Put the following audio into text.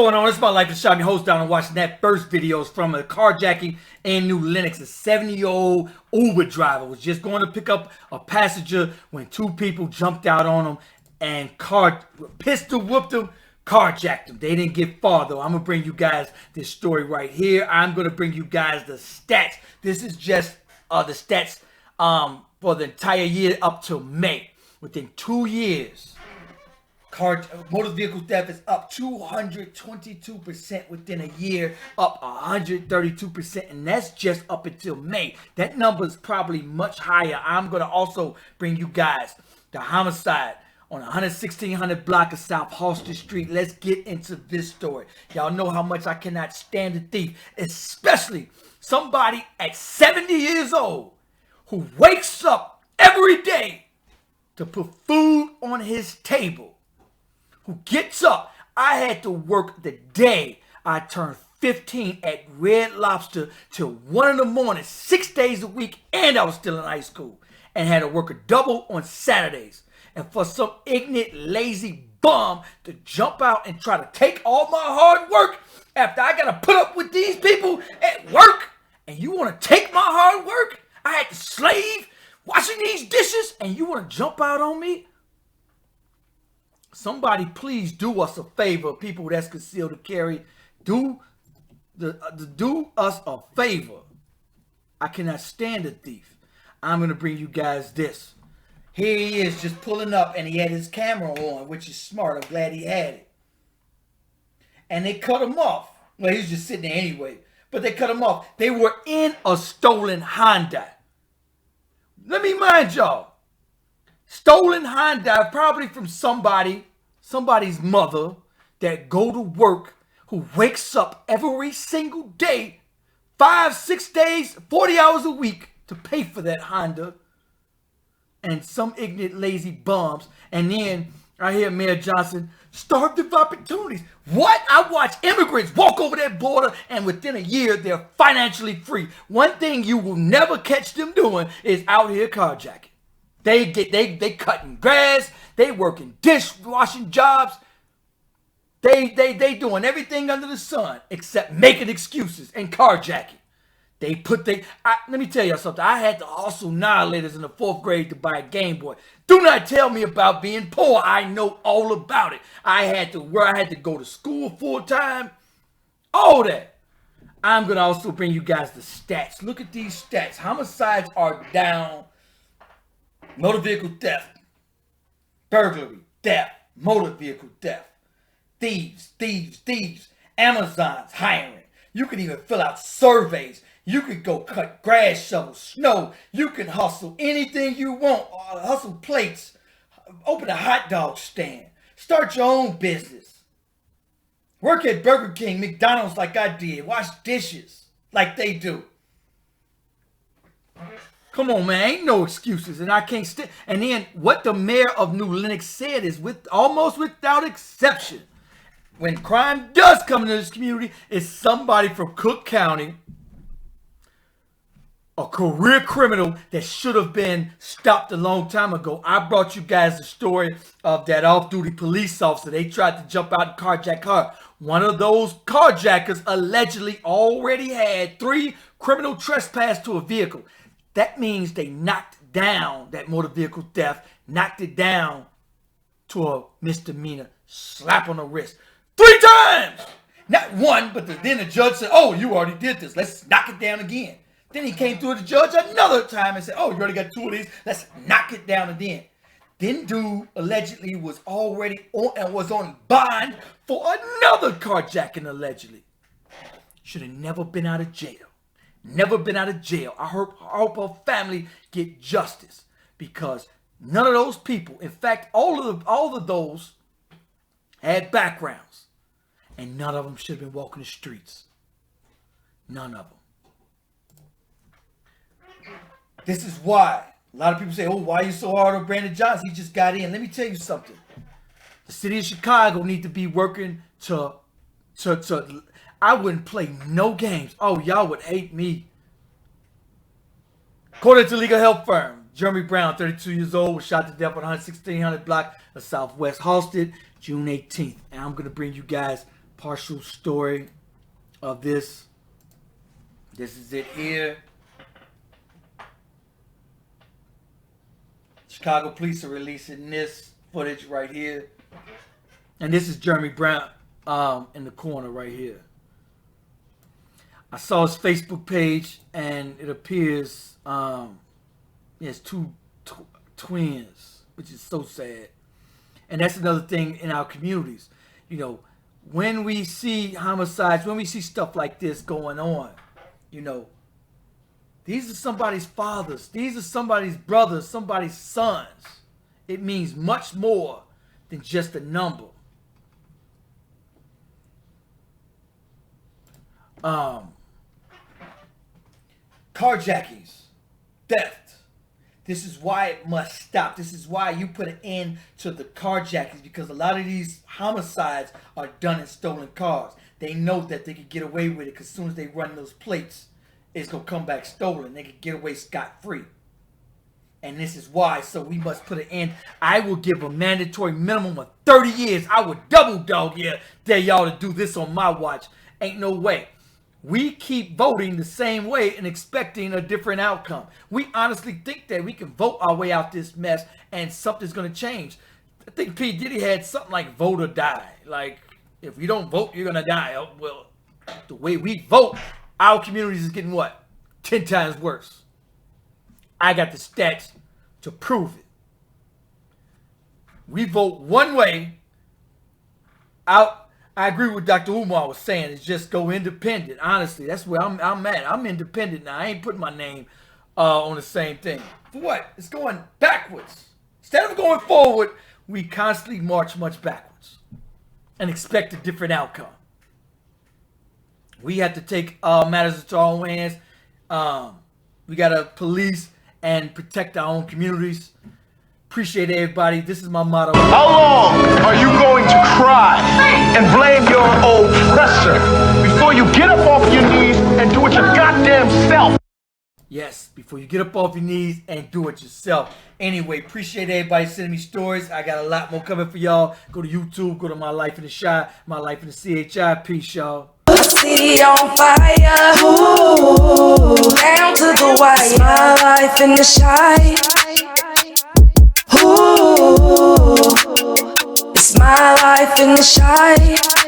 going on? It's my life to shot me host down and watching that first videos from a carjacking and new Lenox. A 70-year-old Uber driver was just going to pick up a passenger when two people jumped out on him and pistol whooped him, carjacked him. They didn't get far though. I'm gonna bring you guys this story right here. I'm gonna bring you guys the stats. This is just the stats for the entire year up till May. Within 2 years, motor vehicle theft is up 222% within a year, up 132%, and that's just up until May. That number is probably much higher. I'm going to also bring you guys the homicide on 1600 block of South Halsted Street. Let's get into this story. Y'all know how much I cannot stand a thief, especially somebody at 70 years old who wakes up every day to put food on his table, who gets up. I had to work the day I turned 15 at Red Lobster till 1 in the morning, 6 days a week, and I was still in high school, and had to work a double on Saturdays. And for some ignorant, lazy bum to jump out and try to take all my hard work after I gotta put up with these people at work, and you want to take my hard work? I had to slave washing these dishes, and you want to jump out on me? Somebody please do us a favor, people that's concealed to carry. Do us a favor. I cannot stand a thief. I'm going to bring you guys this. Here he is just pulling up, and he had his camera on, which is smart. I'm glad he had it. And they cut him off. Well, he's just sitting there anyway, but they cut him off. They were in a stolen Hyundai. Let me mind y'all. Stolen Hyundai, probably from somebody's mother that go to work, who wakes up every single day, 5, 6 days, 40 hours a week to pay for that Honda. And some ignorant, lazy bums. And then I hear Mayor Johnson, starved of opportunities. What? I watch immigrants walk over that border, and within a year, they're financially free. One thing you will never catch them doing is out here carjacking. They cutting grass, they working dishwashing jobs. They doing everything under the sun except making excuses and carjacking. Let me tell y'all something. I had to hustle annihilators in the 4th grade to buy a Game Boy. Do not tell me about being poor. I know all about it. I had to go to school full time. All that. I'm going to also bring you guys the stats. Look at these stats. Homicides are down. Motor vehicle theft. Burglary. Theft. Motor vehicle theft. Thieves. Amazon's hiring. You can even fill out surveys. You can go cut grass, shovel snow. You can hustle anything you want. Hustle plates. Open a hot dog stand. Start your own business. Work at Burger King, McDonald's like I did. Wash dishes like they do. Come on, man. Ain't no excuses. And I can't stand. And then what the mayor of New Lenox said is almost without exception, when crime does come into this community, it's somebody from Cook County, a career criminal that should have been stopped a long time ago. I brought you guys the story of that off-duty police officer. They tried to jump out and carjack her. One of those carjackers allegedly already had 3 criminal trespass to a vehicle. That means they knocked down that motor vehicle theft, knocked it down to a misdemeanor, slap on the wrist. 3 times! Not one, but then the judge said, oh, you already did this. Let's knock it down again. Then he came through the judge another time and said, oh, you already got 2 of these. Let's knock it down again. Then dude allegedly was already on bond for another carjacking allegedly. Should have never been out of jail. Never been out of jail. I hope her family get justice, because none of those people, in fact, all of those had backgrounds, and none of them should have been walking the streets. None of them. This is why a lot of people say, oh, why are you so hard on Brandon Johnson? He just got in. Let me tell you something. The city of Chicago need to be working to I wouldn't play no games. Oh, y'all would hate me. According to legal help firm, Jeremy Brown, 32 years old, was shot to death on 1600 block of Southwest Halsted, June 18th. And I'm going to bring you guys partial story of this. This is it here. Chicago police are releasing this footage right here. And this is Jeremy Brown in the corner right here. I saw his Facebook page, and it appears he has two twins, which is so sad. And that's another thing in our communities. You know, when we see homicides, when we see stuff like this going on, you know, these are somebody's fathers. These are somebody's brothers, somebody's sons. It means much more than just a number. Carjackings, theft. This is why it must stop. This is why you put an end to the carjackings, because a lot of these homicides are done in stolen cars. They know that they can get away with it because as soon as they run those plates, it's going to come back stolen. They can get away scot-free. And this is why. So we must put an end. I will give a mandatory minimum of 30 years. I would double dog dare y'all to do this on my watch. Ain't no way. We keep voting the same way and expecting a different outcome. We honestly think that we can vote our way out this mess and something's going to change. I think P. Diddy had something like vote or die. Like, if you don't vote, you're going to die. Oh, well, the way we vote, our communities is getting what? 10 times worse. I got the stats to prove it. We vote one way out. I agree with Dr. Umar was saying. It's just go independent. Honestly, that's where I'm at. I'm independent now. I ain't putting my name on the same thing. For what? It's going backwards. Instead of going forward, we constantly march much backwards and expect a different outcome. We have to take matters into our own hands. We got to police and protect our own communities. Appreciate everybody. This is my motto. How long are you going to cry and blame your oppressor before you get up off your knees and do it your goddamn self? Yes, before you get up off your knees and do it yourself. Anyway, appreciate everybody sending me stories. I got a lot more coming for y'all. Go to YouTube. Go to My Life in the Shy. My Life in the CHI. Peace, y'all. City on fire, ooh, down to the wire. My life in the shy, ooh, it's my life in the shy.